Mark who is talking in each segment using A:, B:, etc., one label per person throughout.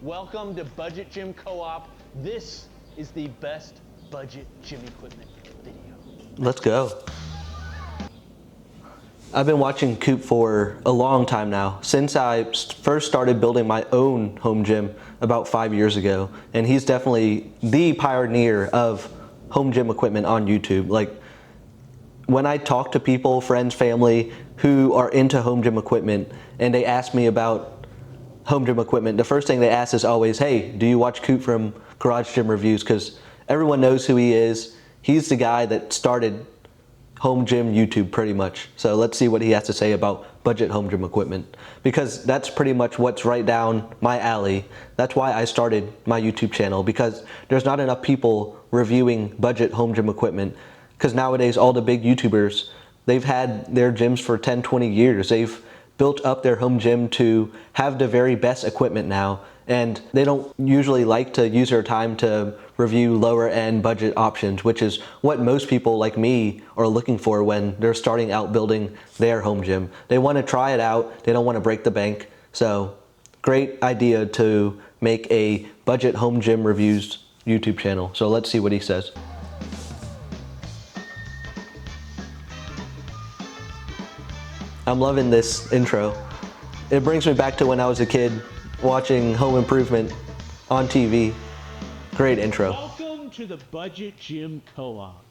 A: Welcome to Budget Gym Co-op. This is the best budget gym equipment video.
B: Let's go. I've been watching Coop for a long time now, since I first started building my own home gym about 5 years ago. And he's definitely the pioneer of home gym equipment on YouTube. Like, when I talk to people, friends, family, who are into home gym equipment, and they ask me about home gym equipment, the first thing they ask is always, hey, do you watch Coop from Garage Gym Reviews? Because everyone knows who he is. He's the guy that started home gym YouTube pretty much. So let's see what he has to say about budget home gym equipment, because that's pretty much what's right down my alley. That's why I started my YouTube channel, because there's not enough people reviewing budget home gym equipment. Because nowadays all the big YouTubers, they've had their gyms for 10, 20 years. They've built up their home gym to have the very best equipment now, and they don't usually like to use their time to review lower end budget options, which is what most people like me are looking for when they're starting out building their home gym. They want to try it out, they don't want to break the bank. So great idea to make a budget home gym reviews YouTube channel. So let's see what he says. I'm loving this intro. It brings me back to when I was a kid watching Home Improvement on TV. Great intro.
A: Welcome to the Budget Gym Co-op.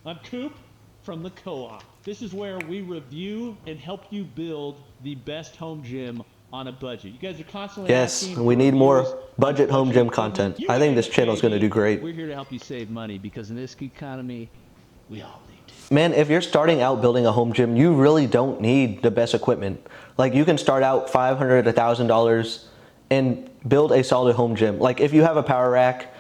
A: I'm Coop from the Co-op. This is where we review and help you build the best home gym on a budget. You guys are constantly asking,
B: we need more budget home gym content. I think this channel is going to do great.
A: We're here to help you save money, because in this economy, we all need to.
B: Man, if you're starting out building a home gym, you really don't need the best equipment. Like, you can start out $500, $1,000 and build a solid home gym. Like, if you have a power rack,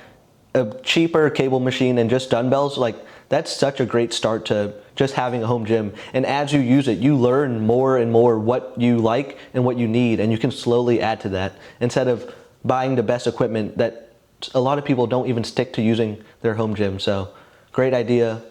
B: a cheaper cable machine, and just dumbbells, like, that's such a great start to just having a home gym. And as you use it, you learn more and more what you like and what you need, and you can slowly add to that instead of buying the best equipment that a lot of people don't even stick to using their home gym. So great idea.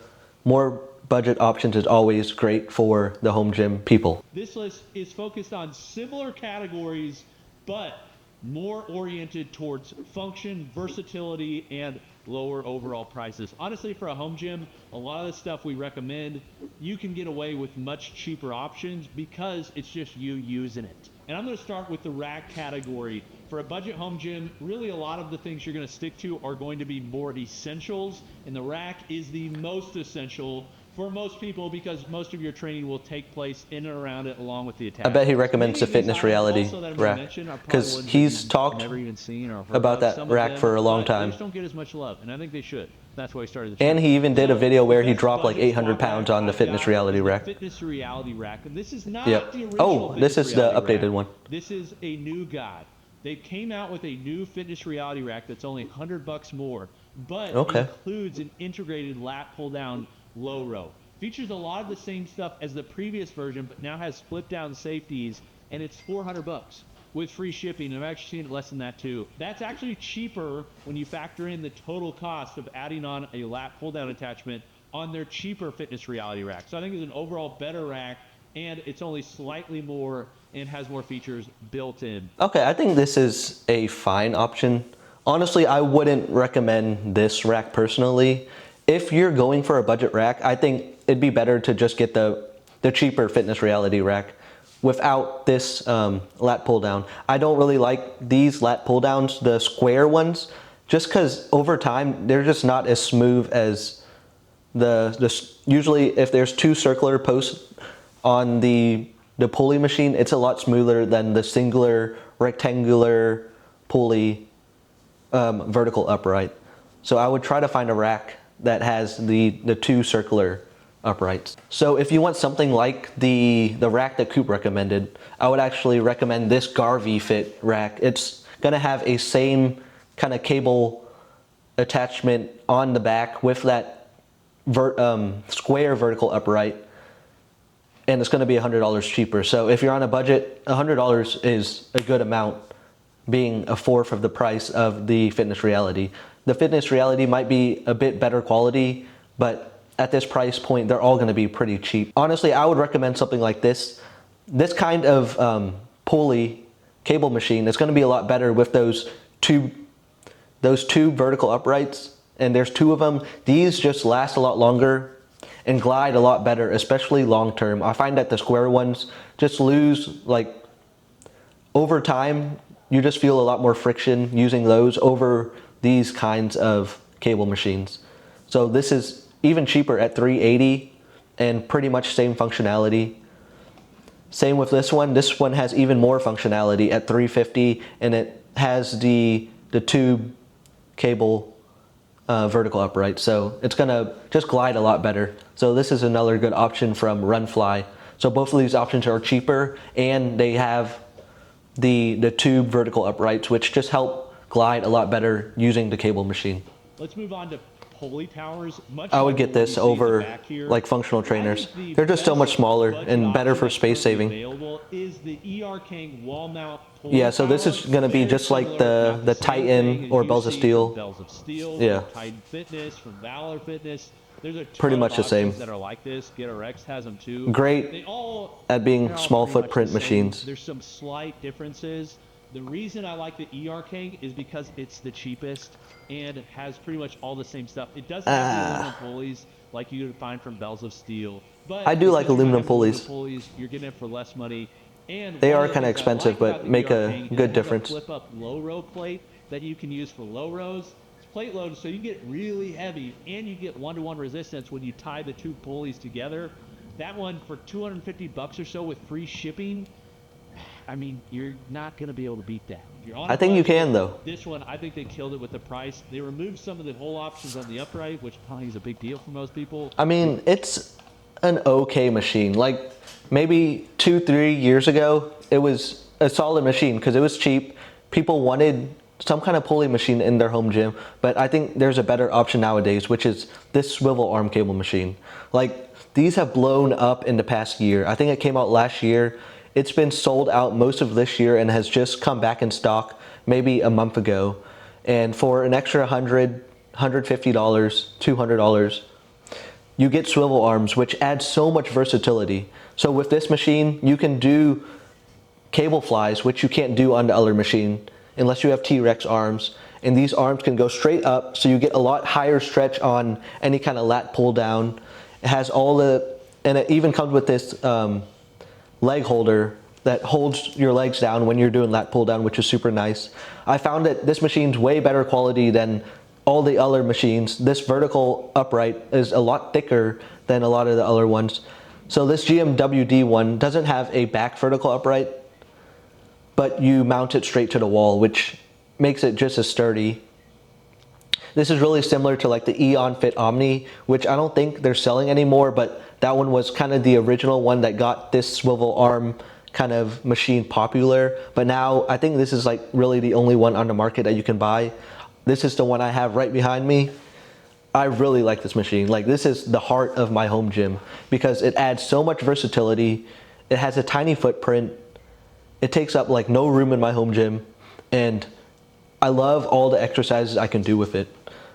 B: More budget options is always great for the home gym people.
A: This list is focused on similar categories, but more oriented towards function, versatility, and lower overall prices. Honestly, for a home gym, a lot of the stuff we recommend, you can get away with much cheaper options because it's just you using it. And I'm going to start with the rack category. For a budget home gym, really a lot of the things you're going to stick to are going to be more essentials, and the rack is the most essential for most people, because most of your training will take place in and around it along with the attachment.
B: I bet he recommends the Fitness Reality rack, because he's talked about that rack for a long time.
A: They just don't get as much love, and I think they should. That's why he started the
B: channel. And he even did a video where he dropped like 800
A: 800
B: pounds on the Fitness Reality rack.
A: Fitness Reality rack. This is not
B: Yep.
A: the original.
B: Oh, this is the updated one.
A: This is a new guy. They came out with a new Fitness Reality rack that's only $100 more, but includes an integrated lat pull down low row. Features a lot of the same stuff as the previous version, but now has flip down safeties, and it's $400 with free shipping. I've actually seen it less than that too. That's actually cheaper when you factor in the total cost of adding on a lat pull down attachment on their cheaper Fitness Reality rack. So I think it's an overall better rack, and it's only slightly more and has more features built in.
B: Okay, I think this is a fine option. Honestly, I wouldn't recommend this rack personally. If you're going for a budget rack, I think it'd be better to just get the cheaper Fitness Reality rack without this lat pull down. I don't really like these lat pull downs, the square ones, just because over time they're just not as smooth as usually if there's two circular posts on the pulley machine, it's a lot smoother than the singular rectangular pulley vertical upright. So I would try to find a rack that has the two circular uprights. So if you want something like the rack that Coop recommended, I would actually recommend this Garvey Fit rack. It's gonna have a same kind of cable attachment on the back with that square vertical upright, and it's gonna be $100 cheaper. So if you're on a budget, $100 is a good amount, being a fourth of the price of the Fitness Reality. The Fitness Reality might be a bit better quality, but at this price point, they're all gonna be pretty cheap. Honestly, I would recommend something like this. This kind of pulley cable machine is gonna be a lot better with those those two vertical uprights, and there's two of them. These just last a lot longer and glide a lot better, especially long term. I find that the square ones just lose, like, over time. You just feel a lot more friction using those over these kinds of cable machines. So this is even cheaper at $380 and pretty much same functionality. Same with this one. This one has even more functionality at $350, and it has the tube cable vertical upright. So it's gonna just glide a lot better. So this is another good option from Runfly. So both of these options are cheaper, and they have the tube vertical uprights, which just help glide a lot better using the cable machine.
A: Let's move on to pulley towers.
B: I would get this over like functional trainers. They're just so much smaller and better for space saving.
A: Available is the ER-King wall mount.
B: Yeah, so this is going to be just like the Titan or Bells of Steel.
A: Bells of Steel.
B: Yeah.
A: Titan Fitness from Valor Fitness. There's a ton
B: pretty much
A: of
B: the same.
A: that are like this. GetRx has them too.
B: Great at being small footprint machines.
A: There's some slight differences. The reason I like the ER-King is because it's the cheapest and it has pretty much all the same stuff. It doesn't have the aluminum pulleys like you would find from Bells of Steel. But
B: I do like aluminum pulleys.
A: You're getting it for less money. And
B: they are kind of expensive, but make a good difference.
A: Flip up low row plate that you can use for low rows. It's plate loaded, so you get really heavy, and you get 1-to-1 resistance when you tie the two pulleys together. That one for $250 or so with free shipping. I mean, you're not going to be able to beat that.
B: I think you can, though.
A: This one, I think they killed it with the price. They removed some of the whole options on the upright, which probably is a big deal for most people.
B: I mean, it's an okay machine. Like, maybe 2-3 years ago, it was a solid machine because it was cheap. People wanted some kind of pulley machine in their home gym, but I think there's a better option nowadays, which is this swivel arm cable machine. Like, these have blown up in the past year. I think it came out last year. It's been sold out most of this year and has just come back in stock maybe a month ago. And for an extra $100, $150, $200, you get swivel arms, which adds so much versatility. So with this machine, you can do cable flies, which you can't do on the other machine unless you have T-Rex arms. And these arms can go straight up, so you get a lot higher stretch on any kind of lat pull down. It has all the, and it even comes with this leg holder that holds your legs down when you're doing lat pull down, which is super nice. I found that this machine's way better quality than all the other machines. This vertical upright is a lot thicker than a lot of the other ones. So this GMWD one doesn't have a back vertical upright, but you mount it straight to the wall, which makes it just as sturdy. This is really similar to like the Eon Fit Omni, which I don't think they're selling anymore, but that one was kind of the original one that got this swivel arm kind of machine popular. But now I think this is like really the only one on the market that you can buy. This is the one I have right behind me. I really like this machine. Like, this is the heart of my home gym because it adds so much versatility. It has a tiny footprint. It takes up like no room in my home gym, and I love all the exercises I can do with it.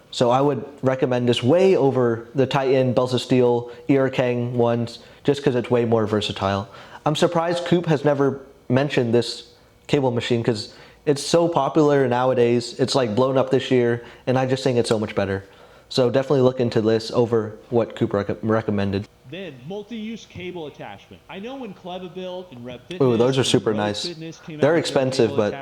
B: So I would recommend this way over the Titan, Bells of Steel, ER-King ones, just because it's way more versatile. I'm surprised Coop has never mentioned this cable machine because it's so popular nowadays. It's like blown up this year, and I just think it's so much better. So definitely look into this over what Coop recommended.
A: Then multi-use cable attachment. I know when Clevabuild and Rep Fitness,
B: ooh, those are super nice. They're expensive, but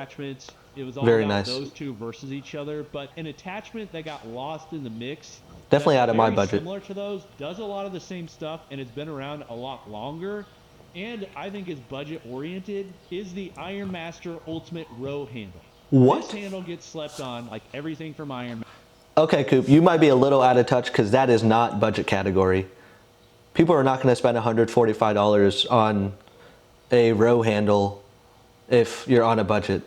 A: it was all
B: very
A: about
B: nice.
A: Those two versus each other, but an attachment that got lost in the mix.
B: Definitely out of my budget.
A: Similar to those, does a lot of the same stuff, and it's been around a lot longer, and I think is budget oriented. Is the Iron Master Ultimate Row handle?
B: What?
A: This handle gets slept on like everything from Iron Master.
B: Okay, Coop, you might be a little out of touch because that is not budget category. People are not going to spend $145 on a row handle if you're on a budget.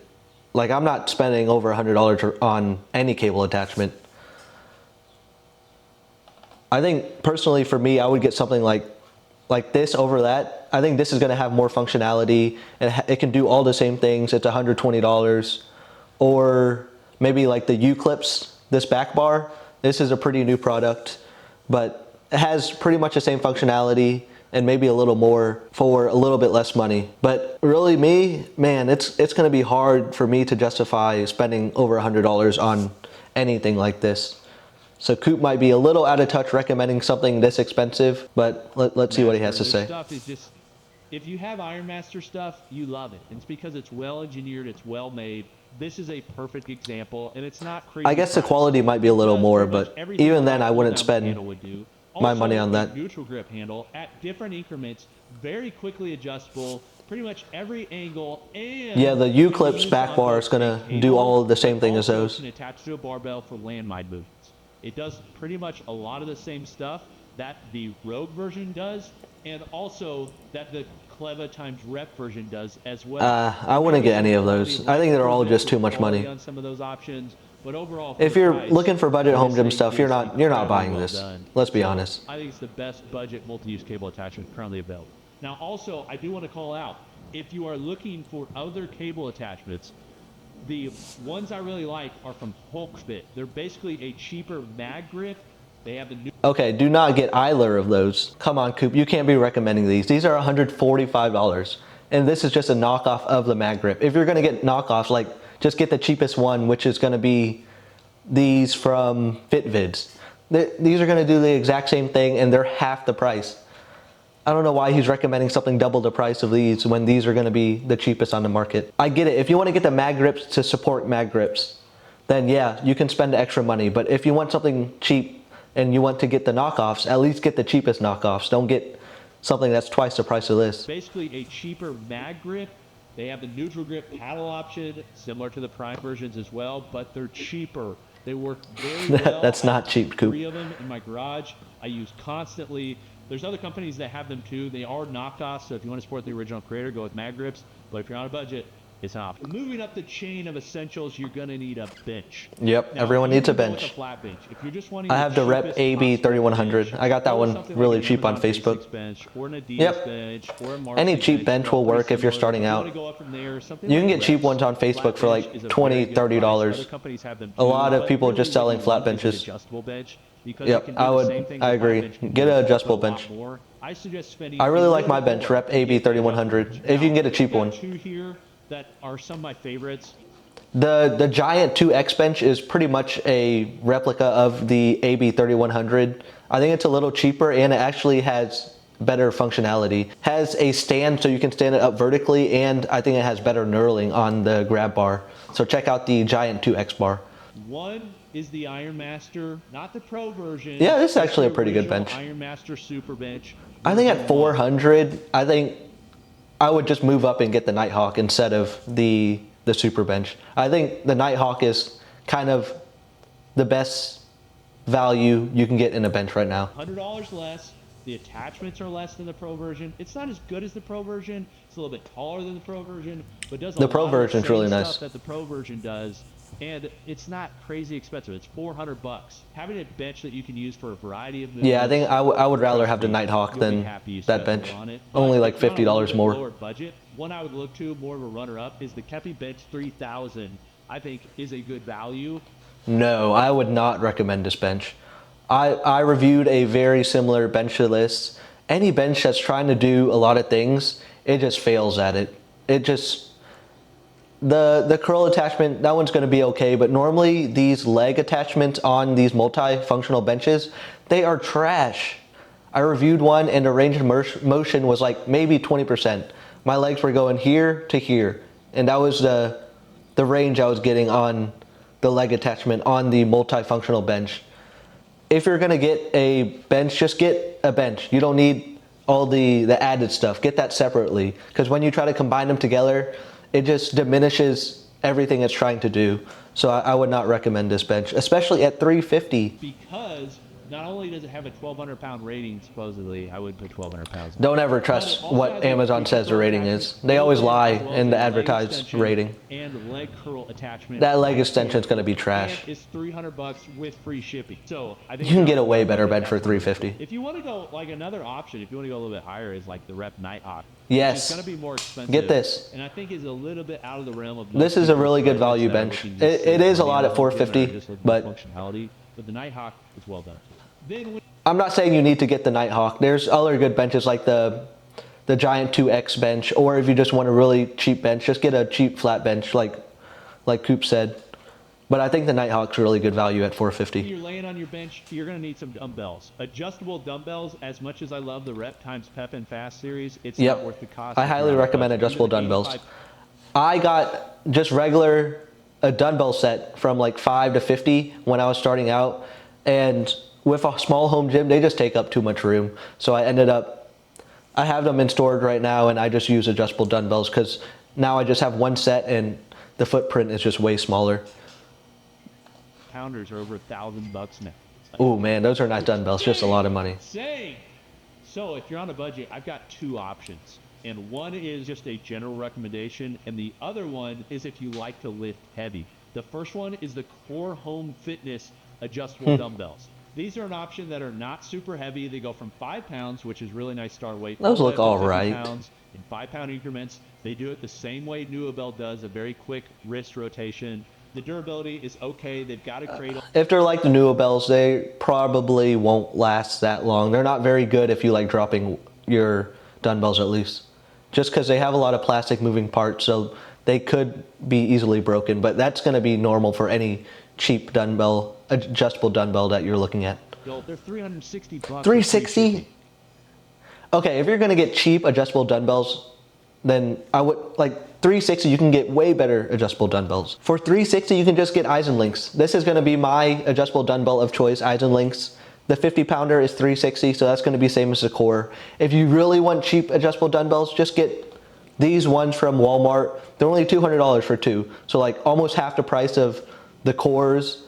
B: Like, I'm not spending over $100 on any cable attachment. I think personally for me, I would get something like this over that. I think this is going to have more functionality and it can do all the same things. It's $120. Or maybe like the U-clips, this back bar. This is a pretty new product, but it has pretty much the same functionality. and maybe a little more for a little bit less money. But really me, man, it's going to be hard for me to justify spending over $100 on anything like this. So Coop might be a little out of touch recommending something this expensive, but let's see what he has to say.
A: Stuff is just, if you have Ironmaster stuff, you love it. And it's because it's well engineered, it's well made. This is a perfect example, and it's not crazy.
B: I guess the quality might be a little more, but even then I wouldn't spend my money on that.
A: Neutral grip handle at different increments, very quickly adjustable, pretty much every angle, and
B: yeah, the U-clips back bar is gonna do all the same thing as those.
A: Can attach to a barbell for landmine movements. It does pretty much a lot of the same stuff that the Rogue version does, and also that the Cleva times rep version does as well.
B: I wouldn't get any of those. I think they're all just too much money.
A: On some of those options, but overall,
B: if you're looking for budget home gym stuff, you're not buying this. Let's be honest.
A: I think it's the best budget multi-use cable attachment currently available. Now, also, I do want to call out, if you are looking for other cable attachments, the ones I really like are from HulkFit. They're basically a cheaper mag grip. They have the new.
B: Okay, do not get either of those. Come on, Coop, you can't be recommending these. These are $145, and this is just a knockoff of the mag grip. If you're gonna get knockoffs, like just get the cheapest one, which is gonna be these from FitVids. These are gonna do the exact same thing, and they're half the price. I don't know why he's recommending something double the price of these when these are gonna be the cheapest on the market. I get it, if you wanna get the mag grips to support mag grips, then yeah, you can spend extra money. But if you want something cheap and you want to get the knockoffs, at least get the cheapest knockoffs. Don't get something that's twice the price of this.
A: Basically a cheaper mag grip. They have the neutral grip paddle option, similar to the Prime versions as well, but they're cheaper. They work very well.
B: That's not cheap, Coop.
A: 3 of them in my garage. I use constantly. There's other companies that have them too. They are knockoffs, so if you want to support the original creator, go with mag grips. But if you're on a budget, it's an option. Moving up the chain of essentials, you're going to need a bench.
B: Yep,
A: now,
B: everyone needs a bench.
A: With a flat bench. If you're just wanting
B: I have the Rep AB 3100. I got that one really cheap on Facebook.
A: Bench, or an Adidas
B: yep.
A: bench, or a
B: any cheap bench will work if you're starting out. You can get cheap ones on Facebook for like $20, $30. A lot of people just selling flat benches. Yep, I agree. Get an adjustable bench. I really like my bench, Rep AB 3100. If you can get a cheap one.
A: That are some of my favorites.
B: The Giant 2X bench is pretty much a replica of the AB 3100. I think it's a little cheaper, and it actually has better functionality. Has a stand so you can stand it up vertically, and I think it has better knurling on the grab bar. So check out the Giant 2X bar.
A: One is the Ironmaster, not the Pro version.
B: Yeah, this is actually a pretty good bench.
A: Ironmaster Super Bench.
B: I think at 400, I think I would just move up and get the Nighthawk instead of the Super Bench. I think the Nighthawk is kind of the best value you can get in a bench right now.
A: $100 less. The attachments are less than the Pro version. It's not as good as the Pro version. It's a little bit taller than the Pro version, but does a
B: the Pro
A: lot
B: version
A: of
B: is really
A: stuff
B: nice.
A: that the Pro version does. And it's not crazy expensive. It's $400. Having a bench that you can use for a variety of movements.
B: Yeah, I think I would rather have the Nighthawk than that bench. Only like $50 more.
A: Lower budget. One I would look to, more of a runner-up, is the Kepi Bench 3000. I think is a good value.
B: No, I would not recommend this bench. I reviewed a very similar bench to this. Any bench that's trying to do a lot of things, it just fails at it. It just... The curl attachment, that one's going to be okay, but normally these leg attachments on these multi-functional benches, they are trash. I reviewed one and the range of motion was like maybe 20%. My legs were going here to here, and that was the range I was getting on the leg attachment on the multifunctional bench. If you're going to get a bench, just get a bench. You don't need all the added stuff. Get that separately, because when you try to combine them together, it just diminishes everything it's trying to do. So I would not recommend this bench, especially at $350.
A: Because not only does it have a 1,200 pound rating, supposedly, I would put 1,200 pounds.
B: Don't ever trust what Amazon says the rating is. They always lie in the advertised rating.
A: And the leg curl attachment.
B: That leg extension is going to be trash.
A: It's $300 with free shipping. So I think
B: you can get a way better bench for $350.
A: If you want to go, like, another option, if you want to go a little bit higher, is like the Rep Nighthawk.
B: Yes.
A: It's going to be more expensive.
B: Get this.
A: And I think is a little bit out of the realm of.
B: This is a really good value bench. It is a lot at $450, but
A: functionality. But the Nighthawk is well done. Then
B: I'm not saying you need to get the Nighthawk. There's other good benches like the Giant 2X bench, or if you just want a really cheap bench, just get a cheap flat bench like Coop said. But I think the Nighthawk's really good value at $450.
A: you're laying on your bench, you're going to need some dumbbells. Adjustable dumbbells, as much as I love the Rep times Pep and Fast series, it's not worth the cost.
B: I highly recommend adjustable dumbbells. I got just a dumbbell set from like 5 to 50 when I was starting out. And with a small home gym, they just take up too much room. So I have them in storage right now, and I just use adjustable dumbbells because now I just have one set and the footprint is just way smaller.
A: Pounders are over $1,000 now.
B: Oh man, those are not dumbbells, just a lot of money.
A: So if you're on a budget, I've got two options. And one is just a general recommendation, and the other one is if you like to lift heavy. The first one is the Core Home Fitness adjustable dumbbells. These are an option that are not super heavy. They go from 5 pounds, which is really nice start weight.
B: Those look all right.
A: Pounds in 5-pound increments. They do it the same way Nuobell does, a very quick wrist rotation. The durability is okay. They've got a cradle.
B: If they're like the Nuobells, they probably won't last that long. They're not very good if you like dropping your dumbbells at least. Just because they have a lot of plastic moving parts, so they could be easily broken. But that's going to be normal for any cheap dumbbell, adjustable dumbbell that you're looking at.
A: They're $360.
B: $360? Okay, if you're going to get cheap adjustable dumbbells, then I would like $360. You can get way better adjustable dumbbells. For $360, you can just get Eisenlinks. This is going to be my adjustable dumbbell of choice, Eisenlinks. The 50-pounder is $360, so that's going to be same as the Core. If you really want cheap adjustable dumbbells, just get these ones from Walmart. They're only $200 for two, so like almost half the price of the Cores.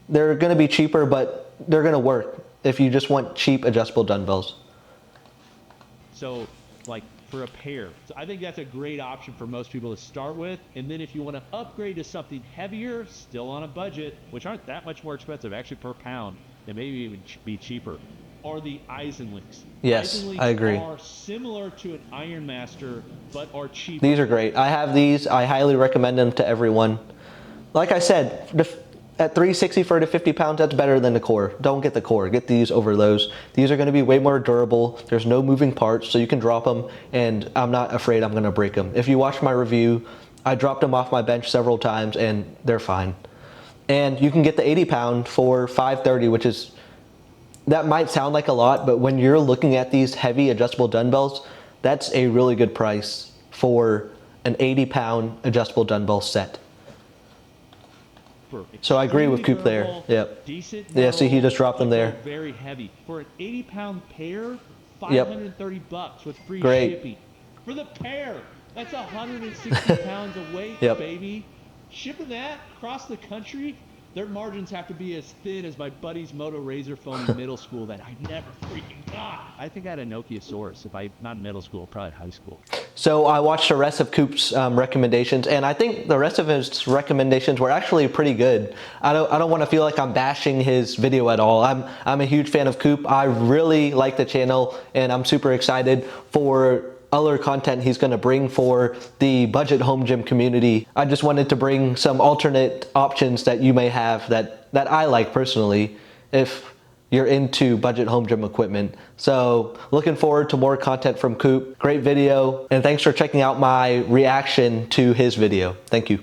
B: They're going to be cheaper, but they're going to work if you just want cheap adjustable dumbbells.
A: So, like for a pair, so I think that's a great option for most people to start with. And then if you want to upgrade to something heavier, still on a budget, which aren't that much more expensive, actually per pound, they maybe even be cheaper, are the Eisenlinks.
B: Yes,
A: Eisenlinks
B: I agree.
A: Are similar to an Iron Master, but are cheaper.
B: These are great. I have these. I highly recommend them to everyone. Like I said, at $360 for the 50 pounds, that's better than the Core. Don't get the Core. Get these over those. These are going to be way more durable. There's no moving parts, so you can drop them, and I'm not afraid I'm going to break them. If you watch my review, I dropped them off my bench several times, and they're fine. And you can get the 80-pound for $530, which is, that might sound like a lot, but when you're looking at these heavy adjustable dumbbells, that's a really good price for an 80-pound adjustable dumbbell set. So I agree with Coop there. Yep. Yeah, see, he just dropped them there.
A: Very heavy. For an 80-pound pair, $530 with free shipping. For the pair, that's 160 pounds of weight, baby. Shipping that across the country, their margins have to be as thin as my buddy's Moto Razor phone in middle school that I never freaking got. I think I had a Nokiasaurus. Not middle school, probably high school. So I watched the rest of Coop's recommendations, and I think the rest of his recommendations were actually pretty good. I don't want to feel like I'm bashing his video at all. I'm a huge fan of Coop. I really like the channel, and I'm super excited for other content he's going to bring for the budget home gym community. I just wanted to bring some alternate options that you may have that I like personally if you're into budget home gym equipment. So looking forward to more content from Coop. Great video, and thanks for checking out my reaction to his video. Thank you.